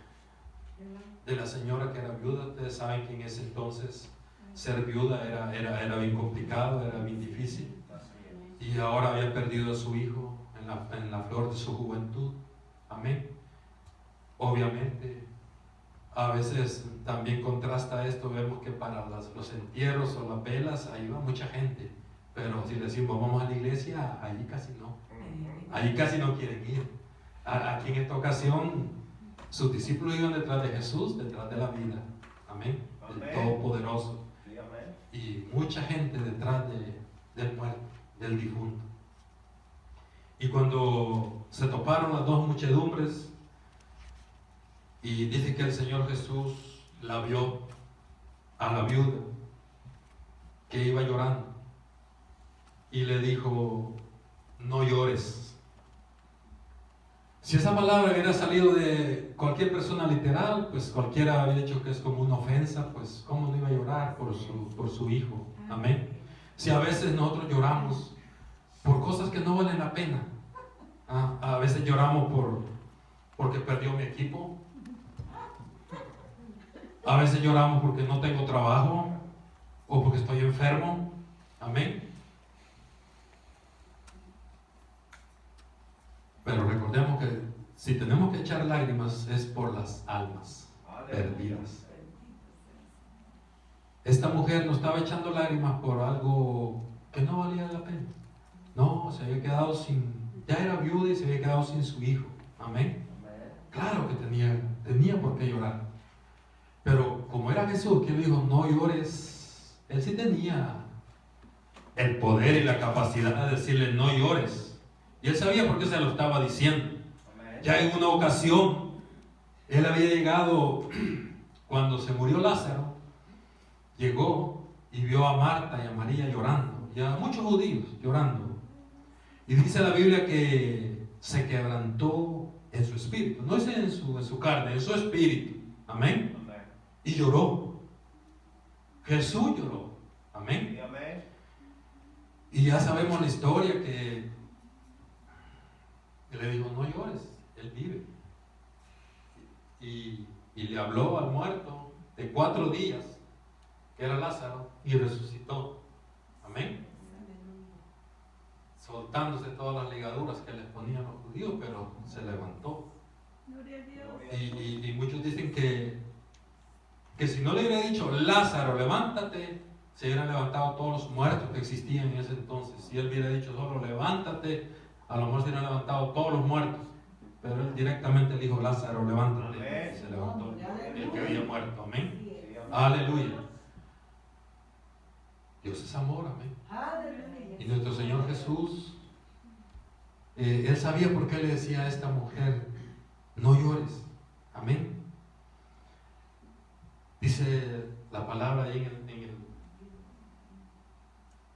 la señora que era viuda. Ustedes saben que en ese entonces ser viuda era bien complicado, era bien difícil, y ahora había perdido a su hijo en la flor de su juventud, amén. Obviamente a veces también contrasta esto, vemos que para los entierros o las velas ahí va mucha gente, pero si decimos vamos a la iglesia, allí casi no quieren ir. Aquí en esta ocasión sus discípulos iban detrás de Jesús, detrás de la vida, amén, del Todopoderoso, Sí, amén. y mucha gente detrás del muerto, del difunto. Y cuando se toparon las dos muchedumbres, y dice que el Señor Jesús la vio a la viuda que iba llorando y le dijo: no llores. Si esa palabra hubiera salido de cualquier persona literal, pues cualquiera había dicho que es como una ofensa, pues cómo no iba a llorar por su hijo, amén. Si a veces nosotros lloramos por cosas que no valen la pena, a veces lloramos porque perdió mi equipo. A veces lloramos porque no tengo trabajo o porque estoy enfermo. Amén. Pero recordemos que si tenemos que echar lágrimas es por las almas perdidas. Esta mujer no estaba echando lágrimas por algo que no valía la pena. No, se había quedado ya era viuda y se había quedado sin su hijo. Amén. Claro que tenía por qué llorar. Pero como era Jesús que le dijo, no llores, él sí tenía el poder y la capacidad de decirle, no llores. Y él sabía por qué se lo estaba diciendo. Ya en una ocasión, él había llegado, cuando se murió Lázaro, llegó y vio a Marta y a María llorando, y a muchos judíos llorando. Y dice la Biblia que se quebrantó en su espíritu, no es en su carne, en su espíritu. Amén. Y lloró. Jesús lloró. Amén. Y ya sabemos la historia que le dijo, no llores, él vive. Y le habló al muerto de 4 días, que era Lázaro, y resucitó. Amén. Soltándose todas las ligaduras que les ponían los judíos, pero se levantó. Y muchos dicen que si no le hubiera dicho, Lázaro, levántate, se hubieran levantado todos los muertos que existían en ese entonces. Si él hubiera dicho solo, levántate, a lo mejor se hubieran levantado todos los muertos. Pero él directamente le dijo, Lázaro, levántate. Y se levantó el que había muerto. Amén. Aleluya. Dios es amor. Amén. Y nuestro Señor Jesús, él sabía por qué le decía a esta mujer, no llores. Amén. Dice la palabra ahí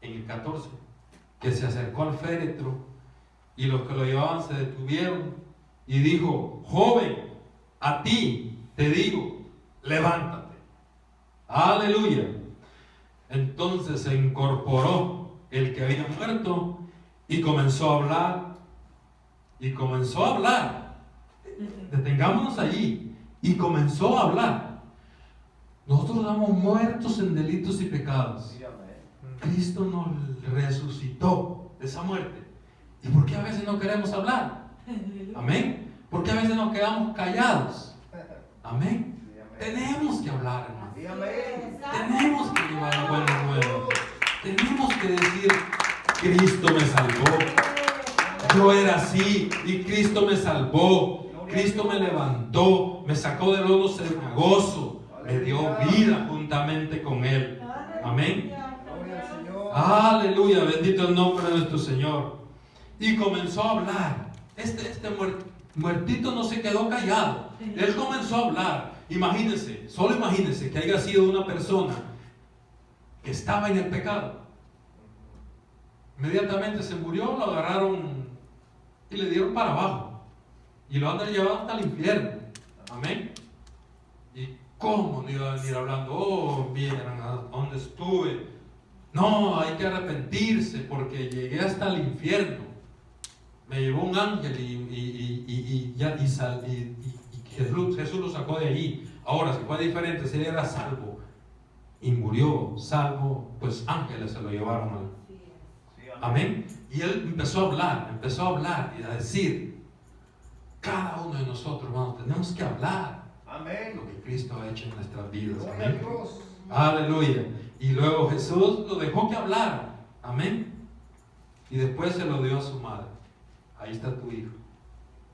en el 14, que se acercó al féretro y los que lo llevaban se detuvieron y dijo, joven, a ti te digo, levántate. Aleluya. Entonces se incorporó el que había muerto y comenzó a hablar. Y comenzó a hablar. Detengámonos allí. Y comenzó a hablar. Nosotros estamos muertos en delitos y pecados. Cristo nos resucitó de esa muerte. ¿Y por qué a veces no queremos hablar? Amén. ¿Por qué a veces nos quedamos callados? Amén. Tenemos que hablar, hermano. Tenemos que llevar la buena nueva. Tenemos que decir, Cristo me salvó. Yo era así y Cristo me salvó. Cristo me levantó, me sacó del lodo cenagoso, me dio vida juntamente con Él. Amén. Aleluya, bendito el nombre de nuestro Señor. Y comenzó a hablar. Este muertito no se quedó callado. Él comenzó a hablar. Imagínense, solo imagínense que haya sido una persona que estaba en el pecado. Inmediatamente se murió, lo agarraron y le dieron para abajo. Y lo han llevado hasta el infierno. Amén. ¿Y cómo no iba a venir hablando? Oh, vieran a dónde estuve. No, hay que arrepentirse porque llegué hasta el infierno. Me llevó un ángel y Jesús lo sacó de allí. Ahora, si fue diferente, si él era salvo y murió salvo, pues ángeles se lo llevaron. Amén. Y él empezó a hablar y a decir, cada uno de nosotros, hermanos, tenemos que hablar. Amén. Lo que Cristo ha hecho en nuestras vidas. Amén. Aleluya. Y luego Jesús lo dejó que hablara. Amén. Y después se lo dio a su madre. Ahí está tu hijo.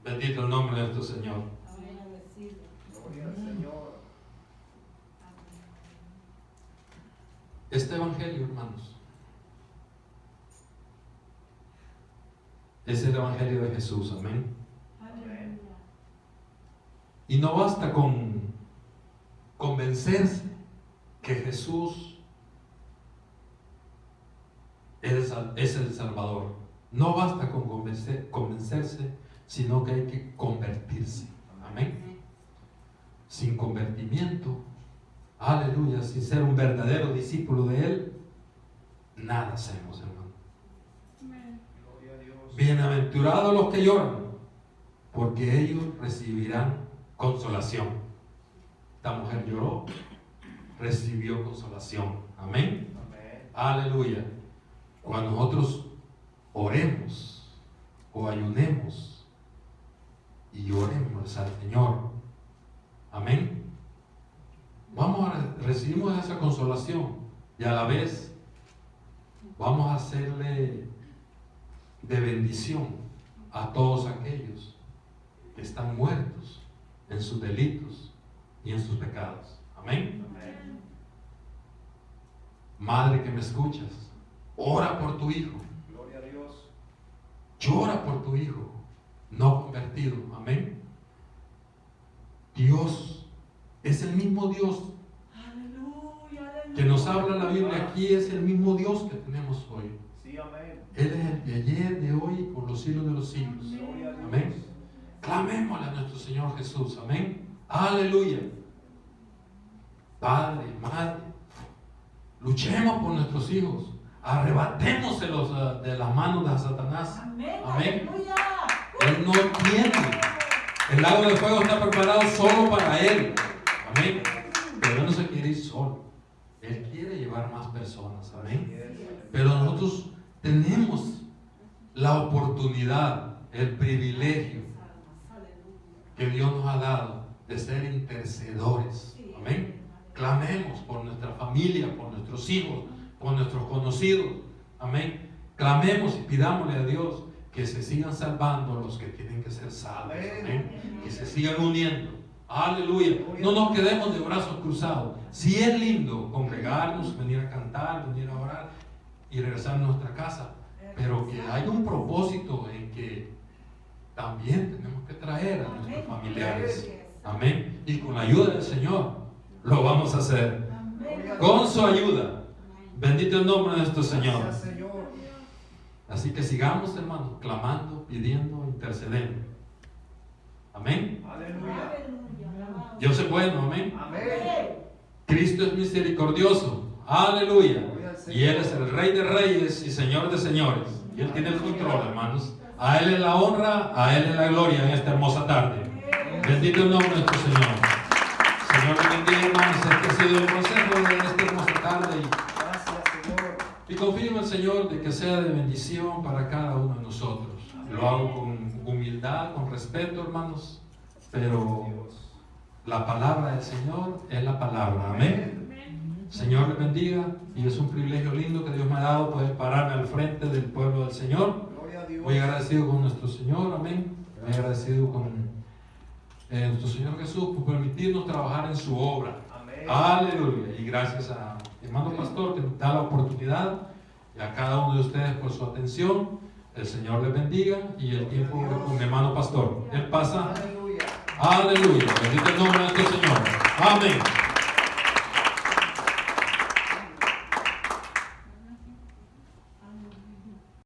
Bendito el nombre de nuestro Señor. Gloria al Señor. Este evangelio, hermanos, es el evangelio de Jesús. Amén. Amén. Y no basta con convencerse que Jesús es el Salvador. No basta con convencerse, sino que hay que convertirse. Amén. Sin convertimiento, aleluya, sin ser un verdadero discípulo de Él, nada hacemos, hermano. Bienaventurados los que lloran, porque ellos recibirán consolación. Esta mujer lloró, recibió consolación. Amén. Amén. Aleluya. Cuando nosotros oremos o ayunemos y oremos al Señor, amén, recibimos esa consolación y a la vez vamos a hacerle de bendición a todos aquellos que están muertos en sus delitos y en sus pecados. Amén. Amén. Madre que me escuchas, ora por tu hijo, Gloria a Dios. llora por tu hijo no convertido. Amén. Dios es el mismo Dios que nos habla la Biblia aquí, es el mismo Dios que tenemos hoy. Sí, amén. Él es el de ayer, de hoy y por los siglos de los siglos. Gloria a Dios. Amén. Clamémosle a nuestro Señor Jesús. Amén. Aleluya. Padre, madre, luchemos por nuestros hijos. Arrebatémoselos de las manos de Satanás. Amén. Él no tiene. El lago de fuego está preparado solo para él. Amén. Pero él no se quiere ir solo. Él quiere llevar más personas. Amén. Pero nosotros tenemos la oportunidad, el privilegio que Dios nos ha dado de ser intercedores. Amén. Clamemos por nuestra familia, por nuestros hijos, por nuestros conocidos. Amén. Clamemos y pidámosle a Dios que se sigan salvando los que tienen que ser salvos. Amén. Que se sigan uniendo. Aleluya. No nos quedemos de brazos cruzados. Si es lindo congregarnos, venir a cantar, venir a orar y regresar a nuestra casa, pero que haya un propósito en que también tenemos que traer a nuestros familiares. Amén. Y con la ayuda del Señor lo vamos a hacer. Con su ayuda. Bendito el nombre de nuestro Señor. Gracias, Señor. Así que sigamos, hermanos, clamando, pidiendo, intercediendo. Amén. Aleluya. Dios es bueno, amén. Amén. Cristo es misericordioso. Aleluya. Y Él es el Rey de Reyes y Señor de Señores. Y Él tiene el control, hermanos. A Él es la honra, a Él es la gloria en esta hermosa tarde. Bendito el nombre de nuestro Señor. Señor, te bendiga, hermanos. Este ha sido el consejo de esta hermosa tarde. Gracias, Señor. Y confío en el Señor de que sea de bendición para cada uno de nosotros. Lo hago con humildad, con respeto, hermanos. Pero la palabra del Señor es la palabra. Amén. Señor les bendiga. Y es un privilegio lindo que Dios me ha dado poder pararme al frente del pueblo del Señor. Gloria a Dios. Muy agradecido con nuestro Señor. Amén. Muy agradecido con nuestro Señor Jesús por permitirnos trabajar en su obra. Amén. Aleluya. Y gracias a mi hermano pastor que nos da la oportunidad y a cada uno de ustedes por su atención. El Señor les bendiga y el tiempo con mi hermano pastor. Él pasa. Aleluya. Aleluya. Bendito el nombre de nuestro Señor. Amén.